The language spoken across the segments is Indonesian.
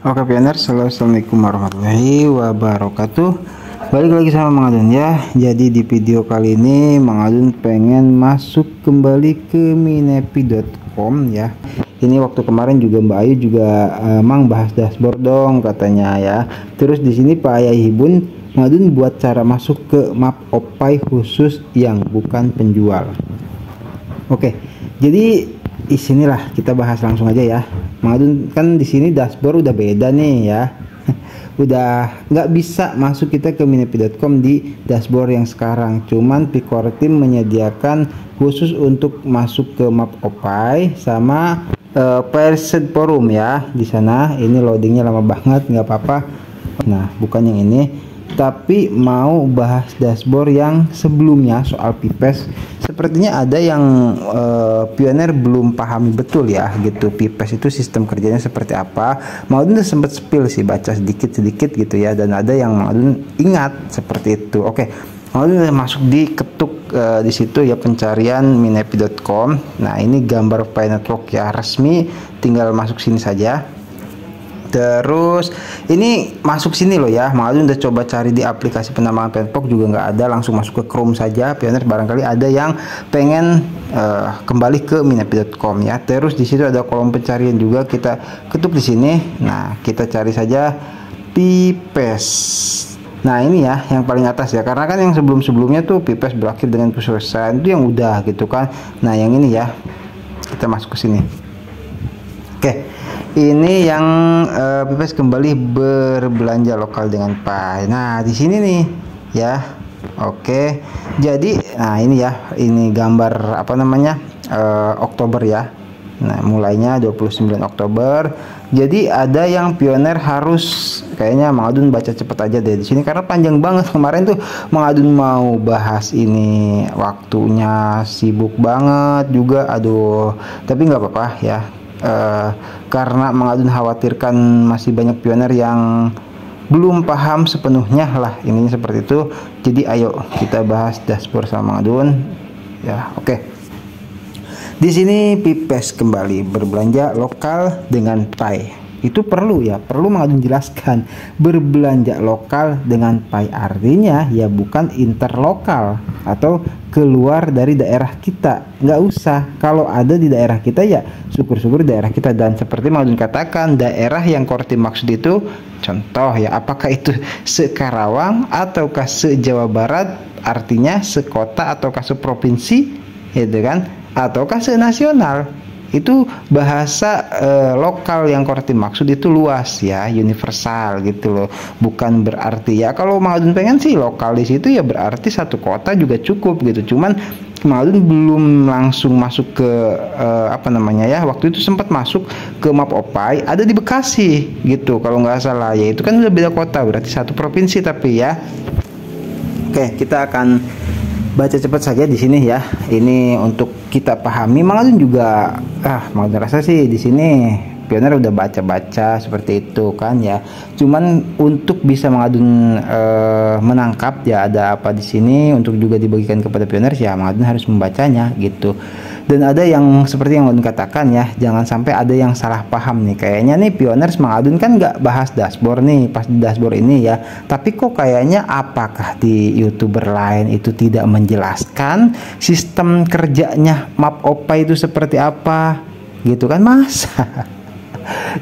Oke pioner, assalamualaikum warahmatullahi wabarakatuh. Balik lagi sama Mang Adun ya. Jadi di video kali ini Mang Adun pengen masuk kembali ke minepi.com ya. Ini waktu kemarin juga Mbak Ayu juga Mang bahas dashboard dong katanya ya. Terus di sini Pak Ayahibun Mang Adun buat cara masuk ke map Opay khusus yang bukan penjual. Oke, jadi di sinilah kita bahas langsung aja ya. Mang Adun kan di sini dashboard udah beda nih ya. Udah nggak bisa masuk kita ke minepi.com di dashboard yang sekarang. Cuman Picor Team menyediakan khusus untuk masuk ke map Opay sama Person Forum ya. Di sana ini loadingnya lama banget, nggak apa-apa. Nah, bukan yang ini, tapi mau bahas dashboard yang sebelumnya soal Pipes. Sepertinya ada yang pioner belum pahami betul ya gitu, Pipes itu sistem kerjanya seperti apa. Mang Adun udah sempet spill sih, baca sedikit-sedikit gitu ya, dan ada yang Mang Adun ingat seperti itu. Oke, Mang Adun udah masuk di ketuk di situ ya, pencarian minepi.com. Nah, ini gambar Pi Network ya, resmi, tinggal masuk sini saja. Terus ini masuk sini loh ya, Mang Adun udah coba cari di aplikasi penambangan Pi Network juga nggak ada, langsung masuk ke Chrome saja. Pioner barangkali ada yang pengen kembali ke minepi.com ya. Terus di situ ada kolom pencarian juga, kita ketuk di sini. Nah, kita cari saja Pipes. Nah, ini ya yang paling atas ya, karena kan yang sebelum-sebelumnya tuh Pipes berakhir dengan kesuksesan itu yang udah gitu kan. Nah, yang ini ya, kita masuk ke sini. Oke, ini yang Pipes kembali berbelanja lokal dengan Pi. Nah, di sini nih ya. Oke, jadi nah ini ya, ini gambar apa namanya Oktober ya. Nah, mulainya 29 Oktober. Jadi ada yang pioner harus, kayaknya Mang Adun baca cepet aja deh di sini karena panjang banget. Kemarin tuh Mang Adun mau bahas ini, waktunya sibuk banget juga, aduh. Tapi nggak apa-apa ya. Karena Mang Adun khawatirkan masih banyak pioner yang belum paham sepenuhnya lah ininya seperti itu. Jadi ayo kita bahas dashboard sama Mang Adun ya. Oke. Di sini Pipes kembali berbelanja lokal dengan Pi. Itu perlu ya, perlu Mang Adun jelaskan. Berbelanja lokal dengan Pi artinya ya bukan interlokal atau keluar dari daerah kita. Nggak usah, kalau ada di daerah kita ya syukur-syukur daerah kita. Dan seperti Mang Adun katakan, daerah yang Core Team maksud itu contoh ya, apakah itu se-Karawang ataukah se-Jawa Barat, artinya sekota ataukah seprovinsi gitu kan, ataukah se-nasional. Itu bahasa lokal yang Core Team maksud itu luas ya, universal gitu loh. Bukan berarti ya kalau Mang Adun pengen sih lokal di situ ya berarti satu kota juga cukup gitu. Cuman Mang Adun belum langsung masuk ke apa namanya ya, waktu itu sempat masuk ke map Opay ada di Bekasi gitu kalau nggak salah ya. Itu kan udah beda kota, berarti satu provinsi tapi ya. Oke, kita akan baca cepat saja di sini ya. Ini untuk kita pahami. Mang Adun juga Mang Adun rasa sih di sini pioner udah baca-baca seperti itu kan ya. Cuman untuk bisa Mang Adun menangkap ya ada apa di sini untuk juga dibagikan kepada pioner ya, Mang Adun harus membacanya gitu. Dan ada yang seperti yang Mang Adun katakan ya, jangan sampai ada yang salah paham nih. Kayaknya nih pioner Mang Adun kan nggak bahas dashboard nih pas di dashboard ini ya. Tapi kok kayaknya apakah di YouTuber lain itu tidak menjelaskan sistem kerjanya map Opay itu seperti apa gitu kan, Mas?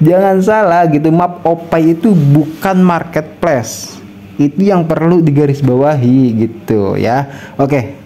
Jangan salah gitu, map Opay itu bukan marketplace. Itu yang perlu digarisbawahi gitu ya. Oke,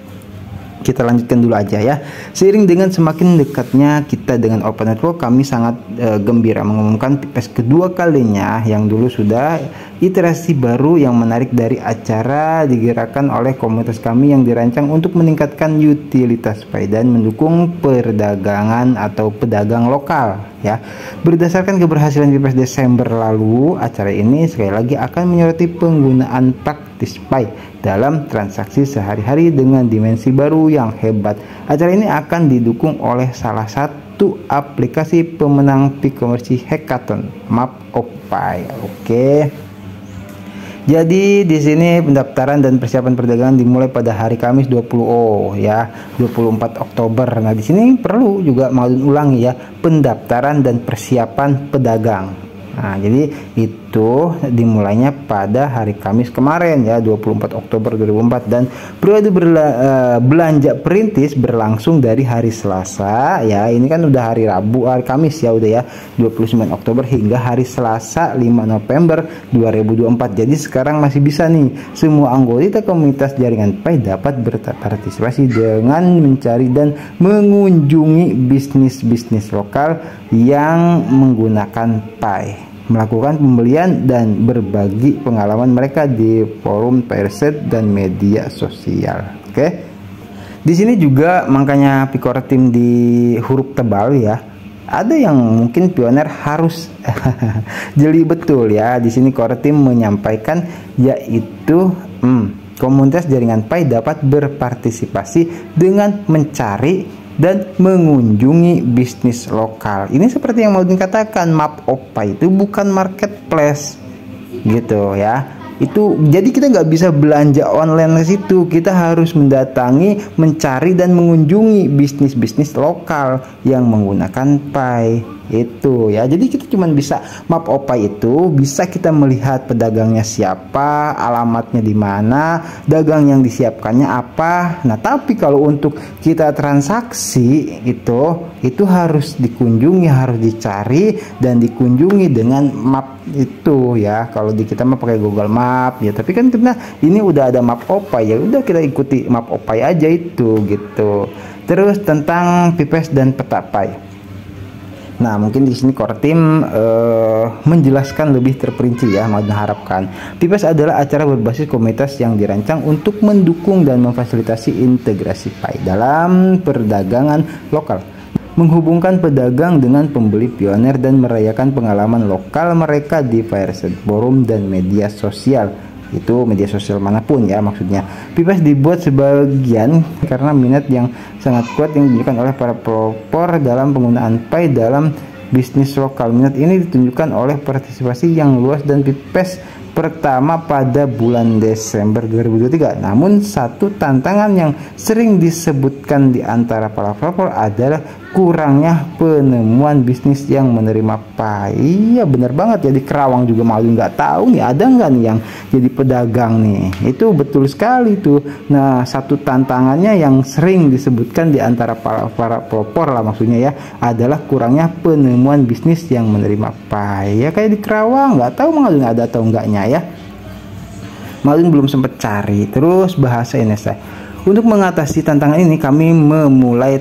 kita lanjutkan dulu aja ya. Seiring dengan semakin dekatnya kita dengan Open Network, kami sangat gembira mengumumkan Pipes kedua kalinya yang dulu sudah iterasi baru yang menarik dari acara digerakkan oleh komunitas kami yang dirancang untuk meningkatkan utilitas Pi dan mendukung perdagangan atau pedagang lokal ya. Berdasarkan keberhasilan Pipes Desember lalu, acara ini sekali lagi akan menyoroti penggunaan praktis Pi dalam transaksi sehari-hari dengan dimensi baru yang hebat. Acara ini akan didukung oleh salah satu aplikasi pemenang Picommerce Hackathon, Map Opay. Oke. Jadi di sini pendaftaran dan persiapan perdagangan dimulai pada hari Kamis 24 Oktober. Nah, di sini perlu juga mau ulangi ya, pendaftaran dan persiapan pedagang. Nah, jadi itu dimulainya pada hari Kamis kemarin ya, 24 Oktober 2004, dan periode belanja perintis berlangsung dari hari Selasa ya. Ini kan udah hari Rabu, hari Kamis ya udah ya, 29 Oktober hingga hari Selasa 5 November 2024. Jadi sekarang masih bisa nih semua anggota komunitas jaringan PAI dapat berpartisipasi dengan mencari dan mengunjungi bisnis-bisnis lokal yang menggunakan PAI, melakukan pembelian dan berbagi pengalaman mereka di forum PAI Riset dan media sosial. Oke. Di sini juga makanya Picor Team di huruf tebal ya. Ada yang mungkin pioner harus jeli betul ya. Di sini Core Team menyampaikan yaitu komunitas jaringan PAI dapat berpartisipasi dengan mencari dan mengunjungi bisnis lokal. Ini seperti yang mau dikatakan, Map of PAI itu bukan marketplace gitu ya. Itu jadi kita nggak bisa belanja online di situ. Kita harus mendatangi, mencari dan mengunjungi bisnis-bisnis lokal yang menggunakan PAI itu ya. Jadi kita cuma bisa Map of PAI itu bisa kita melihat pedagangnya siapa, alamatnya di mana, dagang yang disiapkannya apa. Nah, tapi kalau untuk kita transaksi itu harus dikunjungi, harus dicari dan dikunjungi dengan map itu ya. Kalau di kita mah pakai Google Map ya, tapi kan kita ini udah ada Map of PAI ya, udah kita ikuti Map of PAI aja itu gitu. Terus tentang Pipes dan peta PAI. Nah, mungkin di sini Core Team menjelaskan lebih terperinci ya, mengharapkan Pipes adalah acara berbasis komunitas yang dirancang untuk mendukung dan memfasilitasi integrasi PAI dalam perdagangan lokal, menghubungkan pedagang dengan pembeli pioner dan merayakan pengalaman lokal mereka di PAI Riset Forum dan media sosial. Itu media sosial manapun ya maksudnya. Pipes dibuat sebagian karena minat yang sangat kuat yang ditunjukkan oleh para pelopor dalam penggunaan PAI dalam bisnis lokal. Minat ini ditunjukkan oleh partisipasi yang luas dan Pipes pertama pada bulan Desember 2023. Namun satu tantangan yang sering disebutkan di antara para pelopor adalah kurangnya penemuan bisnis yang menerima PAI. Iya bener banget ya, di Kerawang juga malu nggak tahu nih ada nggak nih yang jadi pedagang nih. Itu betul sekali tuh. Nah, satu tantangannya yang sering disebutkan di antara para pelopor lah maksudnya ya adalah kurangnya penemuan bisnis yang menerima PAI. Ya kayak di Kerawang nggak tahu malu ada atau enggaknya ya. Malin belum sempat cari. Terus bahasa Indonesia. Untuk mengatasi tantangan ini kami memulai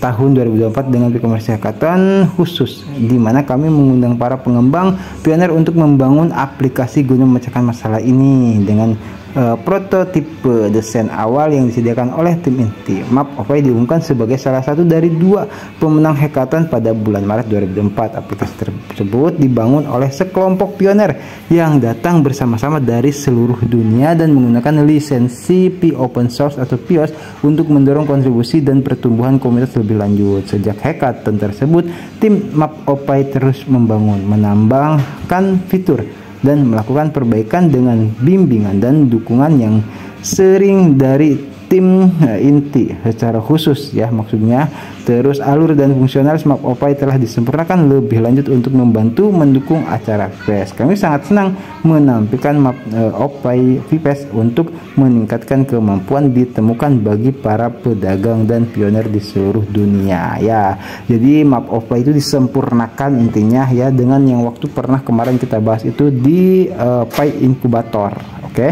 tahun 2024 dengan e-commerce hackathon khusus di mana kami mengundang para pengembang pioner untuk membangun aplikasi guna memecahkan masalah ini dengan prototipe desain awal yang disediakan oleh tim inti. Map of PAI diumumkan sebagai salah satu dari 2 pemenang hackathon pada bulan Maret 2004. Aplikasi tersebut dibangun oleh sekelompok pioner yang datang bersama-sama dari seluruh dunia dan menggunakan lisensi open source atau PIOS untuk mendorong kontribusi dan pertumbuhan komunitas lebih lanjut. Sejak hackathon tersebut, tim Map of PAI terus membangun, menambahkan fitur dan melakukan perbaikan dengan bimbingan dan dukungan yang sering dari tim inti secara khusus ya maksudnya. Terus alur dan fungsionalis Map of PAI telah disempurnakan lebih lanjut untuk membantu mendukung acara PES. Kami sangat senang menampilkan Map of PAI VPES untuk meningkatkan kemampuan ditemukan bagi para pedagang dan pioner di seluruh dunia ya. Jadi Map of PAI itu disempurnakan intinya ya dengan yang waktu pernah kemarin kita bahas itu di PAI Inkubator. Oke.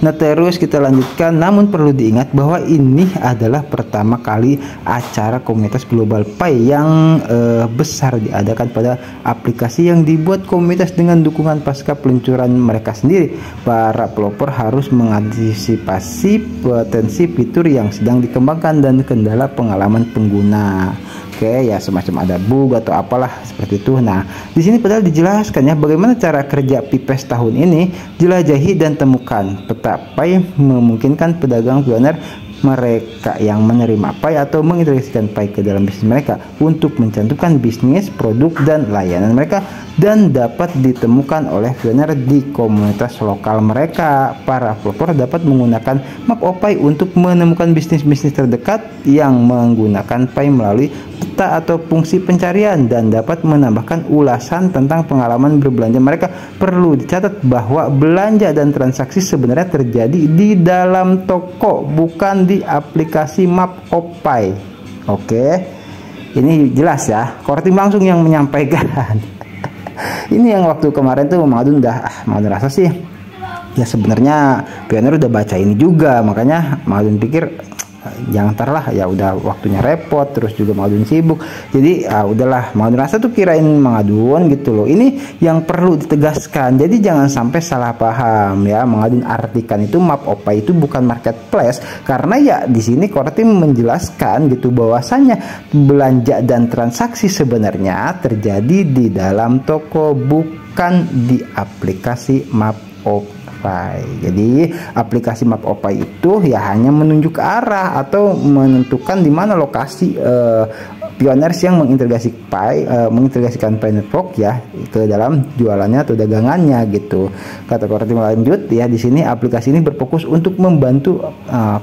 Nah, terus kita lanjutkan, namun perlu diingat bahwa ini adalah pertama kali acara komunitas global PAI yang besar diadakan pada aplikasi yang dibuat komunitas dengan dukungan pasca peluncuran mereka sendiri. Para pelopor harus mengantisipasi potensi fitur yang sedang dikembangkan dan kendala pengalaman pengguna. Oke ya, semacam ada bug atau apalah seperti itu. Nah, di sini padahal dijelaskan ya bagaimana cara kerja Pipes tahun ini. Jelajahi dan temukan peta PAI memungkinkan pedagang pioner mereka yang menerima Pai atau mengintegrasikan Pai ke dalam bisnis mereka untuk mencantumkan bisnis, produk, dan layanan mereka, dan dapat ditemukan oleh pioner di komunitas lokal mereka. Para pelopor dapat menggunakan map Pai untuk menemukan bisnis-bisnis terdekat yang menggunakan Pai melalui peta atau fungsi pencarian, dan dapat menambahkan ulasan tentang pengalaman berbelanja mereka. Perlu dicatat bahwa belanja dan transaksi sebenarnya terjadi di dalam toko, bukan di aplikasi map Pai. Oke, ini jelas ya, core team langsung yang menyampaikan. Ini yang waktu kemarin tuh Mang Adun rasa sih ya sebenarnya pioner udah baca ini juga, makanya Mang Adun pikir jangan ntar lah, ya udah waktunya repot, terus juga Mang Adun sibuk, jadi udahlah Mang Adun rasa tuh kirain Mang Adun gitu loh. Ini yang perlu ditegaskan, jadi jangan sampai salah paham ya. Mang Adun artikan itu map Pai itu bukan marketplace, karena ya di sini core team menjelaskan gitu bahwasanya belanja dan transaksi sebenarnya terjadi di dalam toko, bukan di aplikasi map Pai. Jadi aplikasi map Pai itu ya hanya menunjuk arah atau menentukan di mana lokasi pioners yang mengintegrasikan Pai Network ya ke dalam jualannya atau dagangannya gitu. Kata core team lanjut ya, di sini aplikasi ini berfokus untuk membantu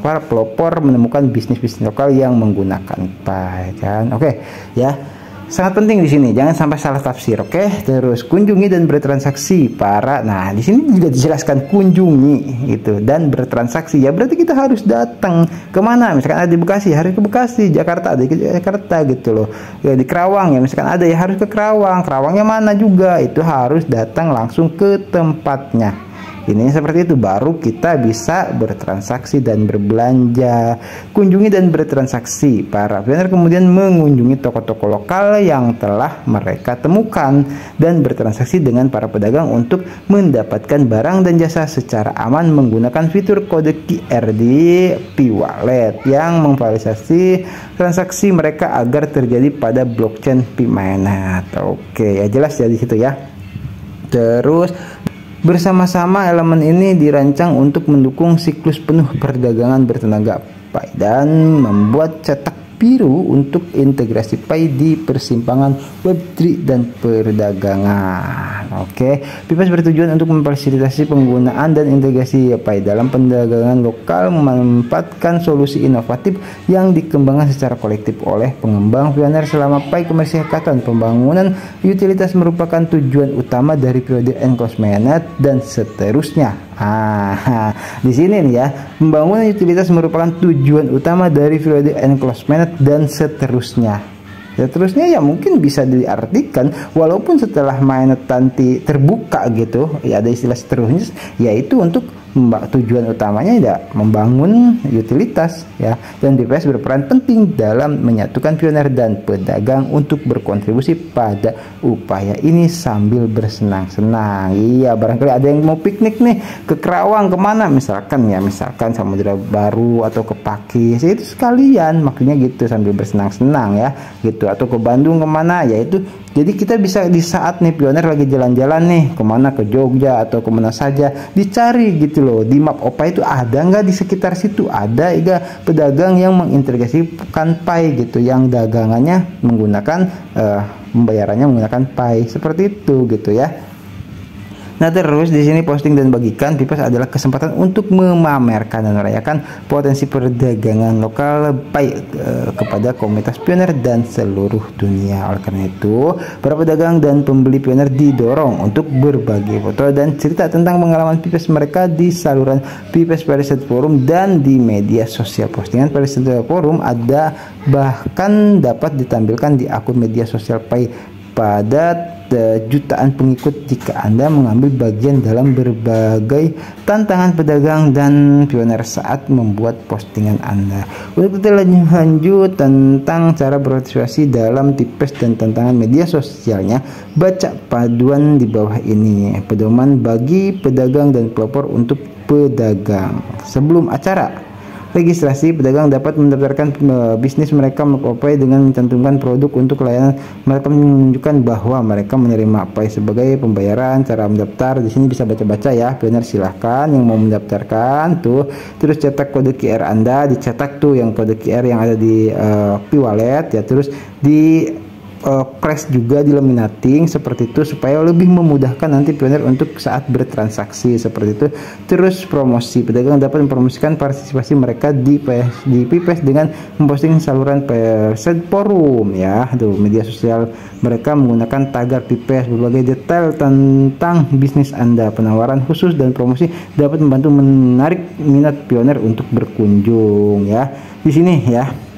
para pelopor menemukan bisnis-bisnis lokal yang menggunakan Pai kan. Oke ya. Sangat penting di sini, jangan sampai salah tafsir, oke? Terus kunjungi dan bertransaksi para, nah di sini juga dijelaskan kunjungi gitu dan bertransaksi ya, berarti kita harus datang kemana? Misalkan ada di Bekasi, harus ke Bekasi. Jakarta ada di Jakarta gitu loh. Ya di Kerawang ya, misalkan ada ya harus ke Kerawang. Kerawangnya mana juga, itu harus datang langsung ke tempatnya. Ini seperti itu, baru kita bisa bertransaksi dan berbelanja. Kunjungi dan bertransaksi. Para pioner kemudian mengunjungi toko-toko lokal yang telah mereka temukan dan bertransaksi dengan para pedagang untuk mendapatkan barang dan jasa secara aman menggunakan fitur kode QR di Pi-Wallet yang memvalidasi transaksi mereka agar terjadi pada blockchain Pi-Mainnet. Oke, ya jelas ya di situ ya. Terus bersama-sama elemen ini dirancang untuk mendukung siklus penuh perdagangan bertenaga Pai dan membuat cetak biru untuk integrasi Pai di persimpangan Web3 dan perdagangan. Oke, Pipas bertujuan untuk memfasilitasi penggunaan dan integrasi Pai dalam perdagangan lokal, memanfaatkan solusi inovatif yang dikembangkan secara kolektif oleh pengembang pioner selama Pai kemasyarakatan. Pembangunan utilitas merupakan tujuan utama dari periode enclosed dan seterusnya. Di sini nih ya, pembangunan utilitas merupakan tujuan utama dari periode enclosed dan seterusnya. Seterusnya ya mungkin bisa diartikan walaupun setelah mainnet nanti terbuka gitu, ya ada istilah seterusnya, yaitu untuk tujuan utamanya ya membangun utilitas ya, dan BPS berperan penting dalam menyatukan pioner dan pedagang untuk berkontribusi pada upaya ini sambil bersenang-senang. Iya, barangkali ada yang mau piknik nih ke Kerawang, kemana misalkan Samudra Baru atau ke Pakis, itu sekalian makanya gitu sambil bersenang-senang ya gitu, atau ke Bandung kemana ya itu. Jadi kita bisa di saat nih pioner lagi jalan-jalan nih kemana, ke Jogja atau kemana saja, dicari gitu loh di map Pai itu ada nggak di sekitar situ, ada nggak pedagang yang mengintegrasikan Pai gitu, yang dagangannya menggunakan pembayarannya menggunakan Pai, seperti itu gitu ya. Nah terus di sini posting dan bagikan Pipas adalah kesempatan untuk memamerkan dan merayakan potensi perdagangan lokal Pai kepada komunitas pioner dan seluruh dunia. Oleh karena itu, para pedagang dan pembeli pioner didorong untuk berbagi foto dan cerita tentang pengalaman Pipas mereka di saluran Pipas Pariset Forum dan di media sosial. Postingan Pariset Forum ada bahkan dapat ditampilkan di akun media sosial Pai pada jutaan pengikut jika Anda mengambil bagian dalam berbagai tantangan pedagang dan pioner saat membuat postingan Anda. Untuk detail lanjut tentang cara berpartisipasi dalam tipes dan tantangan media sosialnya, baca paduan di bawah ini. Pedoman bagi pedagang dan pelopor untuk pedagang. Sebelum acara, registrasi, pedagang dapat mendaftarkan bisnis mereka MapOpay dengan mencantumkan produk untuk layanan. Mereka menunjukkan bahwa mereka menerima Pay sebagai pembayaran. Cara mendaftar di sini bisa baca-baca ya, pioner silahkan yang mau mendaftarkan tuh. Terus cetak kode QR Anda, dicetak tuh yang kode QR yang ada di P-Wallet ya, terus di press juga di laminating seperti itu supaya lebih memudahkan nanti pioner untuk saat bertransaksi seperti itu. Terus promosi, pedagang dapat mempromosikan partisipasi mereka di Pipes dengan memposting saluran Perset Forum ya, tuh media sosial mereka menggunakan tagar Pipes. Berbagai detail tentang bisnis Anda, penawaran khusus dan promosi dapat membantu menarik minat pioner untuk berkunjung ya. Di sini ya.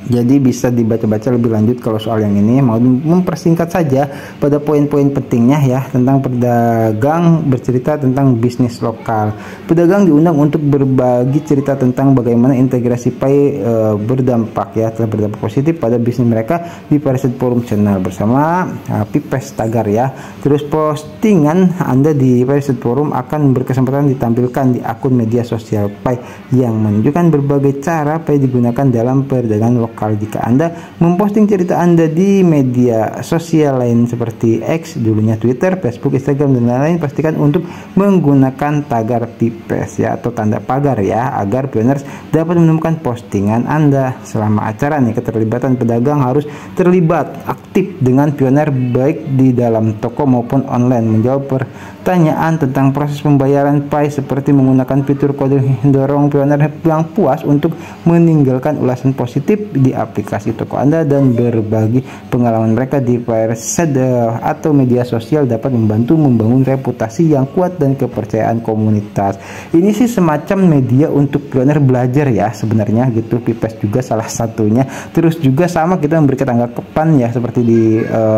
Jadi bisa dibaca-baca lebih lanjut kalau soal yang ini. Mau mempersingkat saja pada poin-poin pentingnya ya, tentang pedagang bercerita tentang bisnis lokal. Pedagang diundang untuk berbagi cerita tentang bagaimana integrasi Pay berdampak ya, telah berdampak positif pada bisnis mereka di Perset Forum Channel bersama Pipes Tagar ya. Terus postingan Anda di Perset Forum akan berkesempatan ditampilkan di akun media sosial Pay yang menunjukkan berbagai cara Pay digunakan dalam perdagangan lokal. Jika Anda memposting cerita Anda di media sosial lain seperti X, dulunya Twitter, Facebook, Instagram, dan lain-lain, pastikan untuk menggunakan tagar Pipes ya, atau tanda pagar ya, agar pioners dapat menemukan postingan Anda. Selama acara nih, keterlibatan pedagang harus terlibat aktif dengan pioner baik di dalam toko maupun online, menjawab pertanyaan tentang proses pembayaran Pay seperti menggunakan fitur kode dorong pioner yang puas untuk meninggalkan ulasan positif di aplikasi toko Anda dan berbagi pengalaman mereka di Perset atau media sosial dapat membantu membangun reputasi yang kuat dan kepercayaan komunitas. Ini sih semacam media untuk pioner belajar ya sebenarnya gitu. Pipes juga salah satunya. Terus juga sama kita memberikan tanggapan ya, seperti di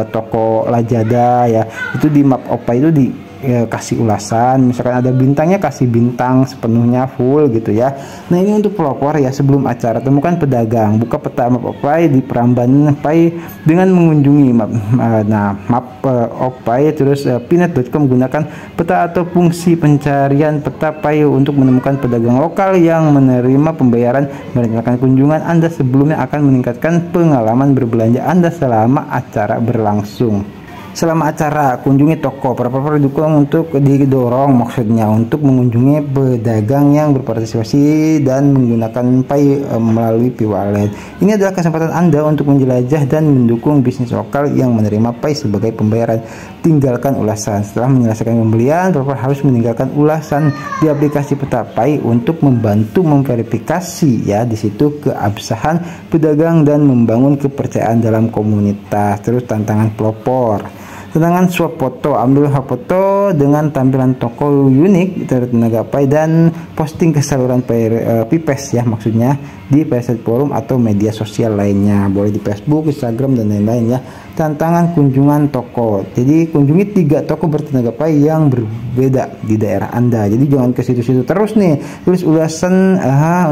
toko Lazada ya, itu di MapOpay itu di kasih ulasan, misalkan ada bintangnya kasih bintang sepenuhnya full gitu ya. Nah ini untuk pelopor ya, sebelum acara temukan pedagang, buka peta MapOpay di Prambanan Pay dengan mengunjungi MapOpay terus pinet.com, gunakan peta atau fungsi pencarian peta Pay untuk menemukan pedagang lokal yang menerima pembayaran. Merencanakan kunjungan Anda sebelumnya akan meningkatkan pengalaman berbelanja Anda selama acara berlangsung. Selama acara, kunjungi toko. Para dukung untuk didorong maksudnya untuk mengunjungi pedagang yang berpartisipasi dan menggunakan Pay melalui P-Wallet. Ini adalah kesempatan Anda untuk menjelajah dan mendukung bisnis lokal yang menerima Pay sebagai pembayaran. Tinggalkan ulasan. Setelah menyelesaikan pembelian, para harus meninggalkan ulasan di aplikasi peta Pay untuk membantu memverifikasi ya di situ keabsahan pedagang dan membangun kepercayaan dalam komunitas. Terus tantangan pelopor. Tantangan swap foto, ambil foto dengan tampilan toko unik tenaga Pay dan posting ke saluran Pipes ya, maksudnya di Perset Forum atau media sosial lainnya, boleh di Facebook, Instagram, dan lain-lain ya. Tantangan kunjungan toko, jadi kunjungi 3 toko bertenaga Pay yang berbeda di daerah Anda. Jadi jangan ke situ-situ terus nih, tulis ulasan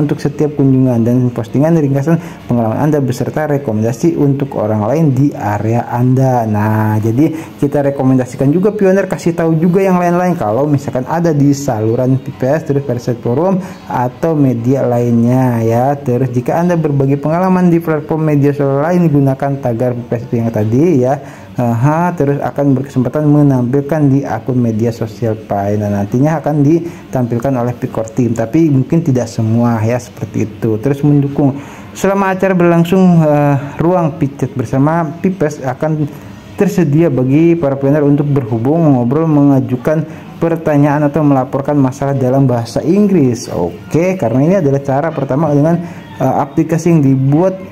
untuk setiap kunjungan dan postingan ringkasan pengalaman Anda beserta rekomendasi untuk orang lain di area Anda. Nah jadi kita rekomendasikan juga pioner, kasih tahu juga yang lain-lain kalau misalkan ada di saluran Pipes terus Perset Forum atau media lainnya ya. Terus jika Anda berbagi pengalaman di platform media sosial lain, gunakan tagar Pipes yang tadi ya. Terus akan berkesempatan menampilkan di akun media sosial Pay. Nah nantinya akan ditampilkan oleh Picor Team, tapi mungkin tidak semua ya, seperti itu. Terus mendukung selama acara berlangsung, ruang picet bersama Pipes akan tersedia bagi para pioner untuk berhubung, mengobrol, mengajukan pertanyaan atau melaporkan masalah dalam bahasa Inggris. Oke, karena ini adalah cara pertama dengan aplikasi yang dibuat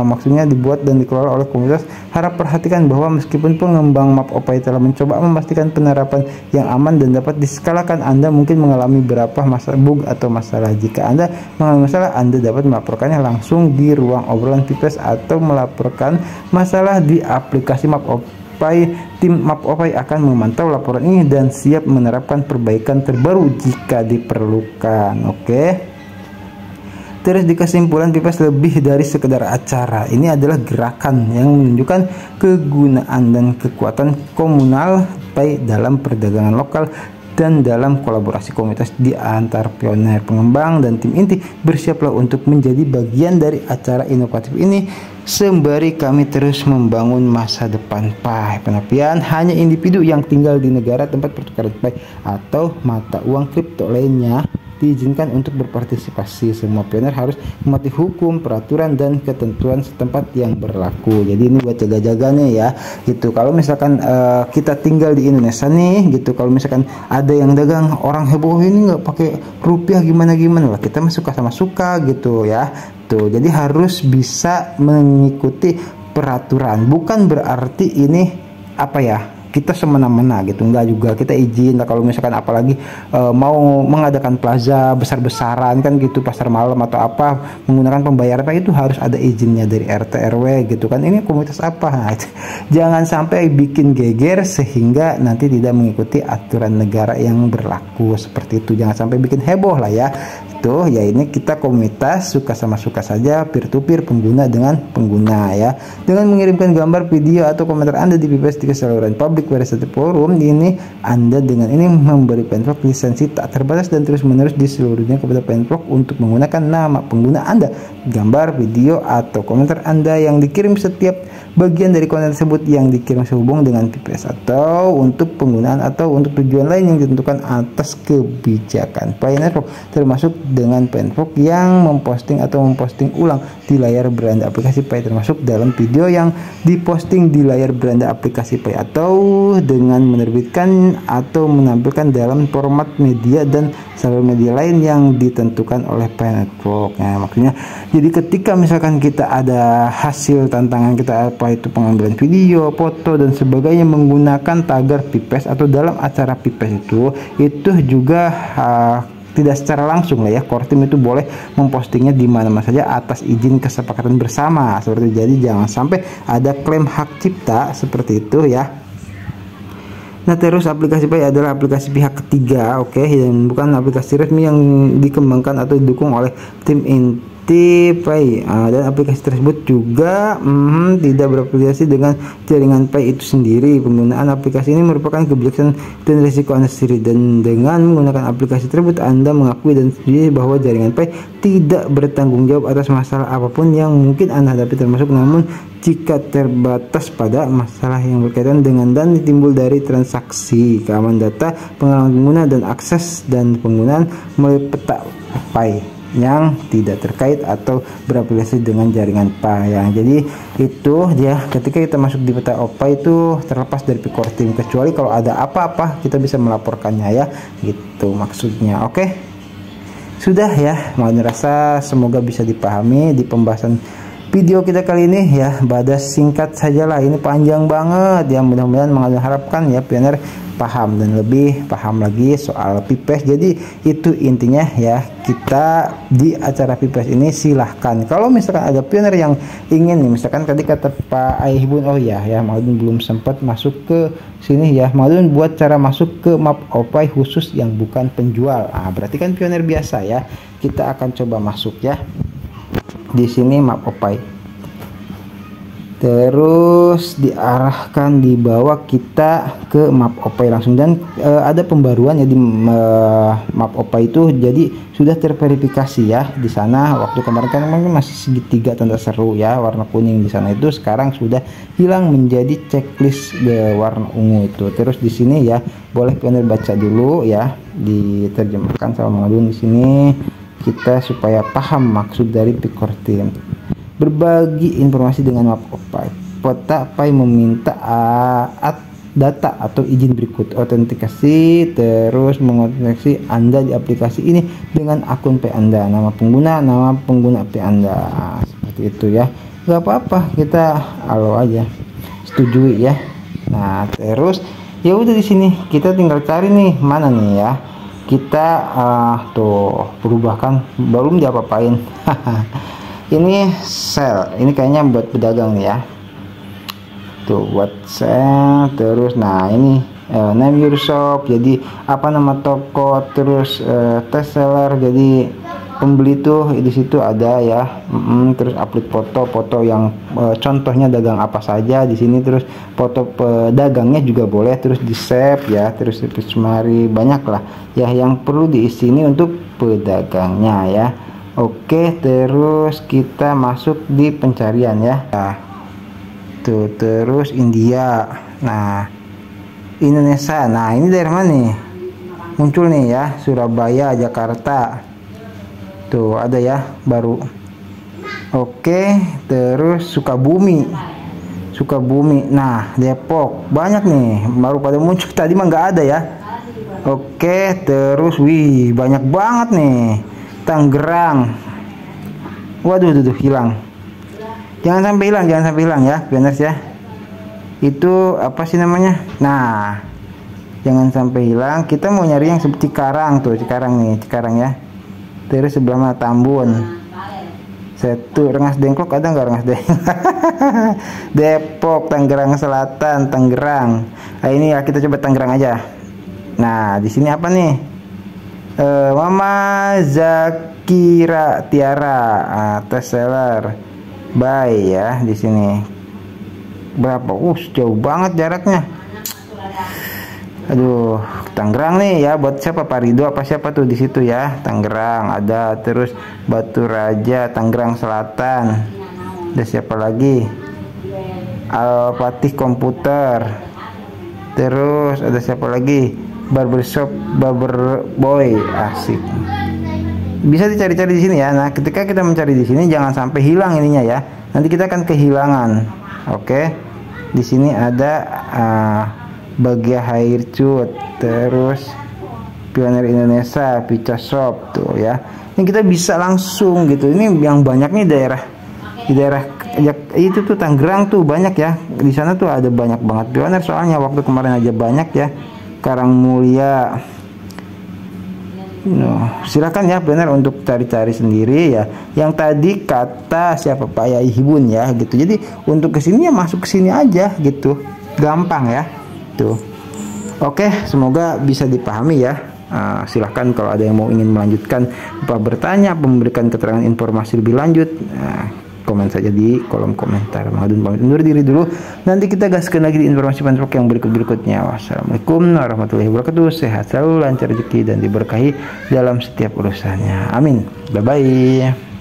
maksudnya dibuat dan dikelola oleh komunitas. Harap perhatikan bahwa meskipun pengembang MapOpay telah mencoba memastikan penerapan yang aman dan dapat diskalakan, Anda mungkin mengalami beberapa masalah bug atau masalah. Jika Anda mengalami masalah, Anda dapat melaporkannya langsung di ruang obrolan Pipes atau melaporkan masalah di aplikasi MapOpay. Tim MapOpay akan memantau laporan ini dan siap menerapkan perbaikan terbaru jika diperlukan. Oke. Terus di kesimpulan, Pipes lebih dari sekedar acara. Ini adalah gerakan yang menunjukkan kegunaan dan kekuatan komunal Pay dalam perdagangan lokal dan dalam kolaborasi komunitas di antar pioner, pengembang, dan tim inti. Bersiaplah untuk menjadi bagian dari acara inovatif ini sembari kami terus membangun masa depan Pi. Penapian hanya individu yang tinggal di negara tempat pertukaran Pi atau mata uang kripto lainnya diizinkan untuk berpartisipasi. Semua pioner harus mematuhi hukum, peraturan, dan ketentuan setempat yang berlaku. Jadi ini buat jaga-jaga nih ya. Gitu. Kalau misalkan kita tinggal di Indonesia nih, gitu. Kalau misalkan ada yang dagang orang heboh ini nggak pakai rupiah gimana lah, kita mah suka sama suka gitu ya. Tuh, jadi harus bisa mengikuti peraturan. Bukan berarti ini apa ya, kita semena-mena gitu, enggak juga, kita izin lah. Kalau misalkan apalagi mau mengadakan plaza besar-besaran kan gitu, pasar malam atau apa, menggunakan pembayaran apa, itu harus ada izinnya dari RT RW gitu kan. Ini komunitas apa, nah, jangan sampai bikin geger sehingga nanti tidak mengikuti aturan negara yang berlaku seperti itu. Jangan sampai bikin heboh lah ya. Tuh ya, ini kita komunitas suka sama suka saja, peer to peer, pengguna dengan pengguna ya. Dengan mengirimkan gambar, video, atau komentar Anda di PPS di saluran publik pada satu forum ini, Anda dengan ini memberi Penpro lisensi tak terbatas dan terus menerus di seluruh dunia kepada Penpro untuk menggunakan nama pengguna Anda, gambar, video, atau komentar Anda yang dikirim setiap bagian dari konten tersebut yang dikirim sehubung dengan PPS atau untuk penggunaan atau untuk tujuan lain yang ditentukan atas kebijakan Penpro, termasuk dengan Penpro yang memposting atau memposting ulang di layar beranda aplikasi Pi, termasuk dalam video yang diposting di layar beranda aplikasi Pi, atau dengan menerbitkan atau menampilkan dalam format media dan saluran media lain yang ditentukan oleh Penpro. Nah, maksudnya jadi ketika misalkan kita ada hasil tantangan kita, apa itu pengambilan video, foto, dan sebagainya menggunakan tagar PPS atau dalam acara PPS itu juga tidak secara langsung lah ya, core team itu boleh mempostingnya di mana-mana saja atas izin kesepakatan bersama seperti itu. Jadi jangan sampai ada klaim hak cipta seperti itu ya. Nah, terus aplikasi Pi adalah aplikasi pihak ketiga, oke, dan bukan aplikasi resmi yang dikembangkan atau didukung oleh tim inti Pi, dan aplikasi tersebut juga tidak berafiliasi dengan jaringan Pi itu sendiri. Penggunaan aplikasi ini merupakan kebijaksanaan dan risiko Anda sendiri, dan dengan menggunakan aplikasi tersebut Anda mengakui dan setuju bahwa jaringan Pi tidak bertanggung jawab atas masalah apapun yang mungkin Anda hadapi, termasuk namun jika terbatas pada masalah yang berkaitan dengan dan timbul dari transaksi, keamanan data, pengalaman pengguna, dan akses dan penggunaan melalui peta Pi yang tidak terkait atau berafiliasi dengan jaringan Pi. Jadi itu dia, ketika kita masuk di peta Pi itu terlepas dari core team, kecuali kalau ada apa-apa kita bisa melaporkannya ya, gitu maksudnya. Oke, sudah ya, mohon rasa semoga bisa dipahami di pembahasan video kita kali ini ya. Badas singkat sajalah, ini panjang banget ya, mudah-mudahan mengharapkan ya pioner paham dan lebih paham lagi soal PPS. Jadi itu intinya ya, kita di acara PPS ini silahkan kalau misalkan ada pioner yang ingin nih, misalkan tadi kata Pak Aihbun, oh ya Maudun belum sempat masuk ke sini ya, Maudun buat cara masuk ke map Pi khusus yang bukan penjual. Berarti kan pioner biasa ya, kita akan coba masuk ya di sini map Pi. Terus diarahkan di bawah kita ke map Pi langsung, dan ada pembaruan ya di map Pi itu, jadi sudah terverifikasi ya di sana. Waktu kemarin kan masih segitiga tanda seru ya, warna kuning di sana itu sekarang sudah hilang menjadi checklist warna ungu itu. Terus di sini ya boleh pioner baca dulu ya, diterjemahkan sama Maudun di sini kita supaya paham maksud dari core team. Berbagi informasi dengan map Pi. Peta Pi meminta data atau izin berikut: autentikasi, terus mengotentikasi Anda di aplikasi ini dengan akun Pi Anda, nama pengguna Pi Anda, seperti itu ya. Gak apa-apa, kita halo aja, setujui ya. Nah, terus ya udah, di sini kita tinggal cari nih mana nih ya. Kita tuh berubahkan, belum diapa-apain. Ini sel, ini kayaknya buat pedagang nih ya, tuh buat sel. Terus nah ini name your shop, jadi apa nama toko, terus test seller, jadi pembeli tuh di situ ada ya. Terus upload foto-foto yang contohnya dagang apa saja di sini, terus foto pedagangnya juga boleh, terus di save ya, terus mari banyak lah ya yang perlu diisi ini untuk pedagangnya ya. Oke, terus kita masuk di pencarian ya. Nah, tuh terus India. Nah, Indonesia. Nah, ini daerah mana nih? Muncul nih ya, Surabaya, Jakarta. Tuh ada ya baru. Oke, terus Sukabumi. Nah, Depok banyak nih, baru pada muncul, tadi mah nggak ada ya. Oke, terus wih banyak banget nih. Tangerang. Waduh, tuh hilang. Jangan sampai hilang ya, benar ya. Itu apa sih namanya? Nah, jangan sampai hilang. Kita mau nyari yang seperti Cikarang tuh, Cikarang ya. Terus sebelah mana? Tambun. Satu Rengas Dengklok ada nggak? Rengas Dengklok. Depok, Tangerang Selatan, Tangerang. Nah, ini ya kita coba Tangerang aja. Nah, di sini apa nih? Mama Zakira Tiara, test seller, buy ya di sini. Berapa? Jauh banget jaraknya. Aduh, Tangerang nih ya, buat siapa? Pak Rido apa siapa tuh di situ ya? Tangerang ada, terus Batu Raja, Tangerang Selatan. Ada siapa lagi? Al-Fatih Komputer. Terus ada siapa lagi? Barbershop, Barber Boy, asik. Bisa dicari-cari di sini ya. Nah, ketika kita mencari di sini jangan sampai hilang ininya ya. Nanti kita akan kehilangan. Oke. Di sini ada Bagia Hair Cut, terus Pioneer Indonesia, Pizza Shop tuh ya. Ini kita bisa langsung gitu. Ini yang banyak nih di daerah ya, itu tuh Tangerang tuh banyak ya. Di sana tuh ada banyak banget Pioneer, soalnya waktu kemarin aja banyak ya. Karangmulia. Silakan ya benar untuk cari-cari sendiri ya. Yang tadi kata siapa, Pak Yai Hibun ya gitu. Jadi untuk kesini ya masuk ke sini aja gitu. Gampang ya. Tuh. Oke, semoga bisa dipahami ya. Silahkan kalau ada yang mau ingin melanjutkan, bertanya, memberikan keterangan informasi lebih lanjut, komen saja di kolom komentar. Mahadun pamit undur diri dulu. Nanti kita gaskan lagi di informasi pantrok yang berikutnya. Wassalamualaikum warahmatullahi wabarakatuh. Sehat selalu, lancar rezeki dan diberkahi dalam setiap urusannya. Amin. Bye bye.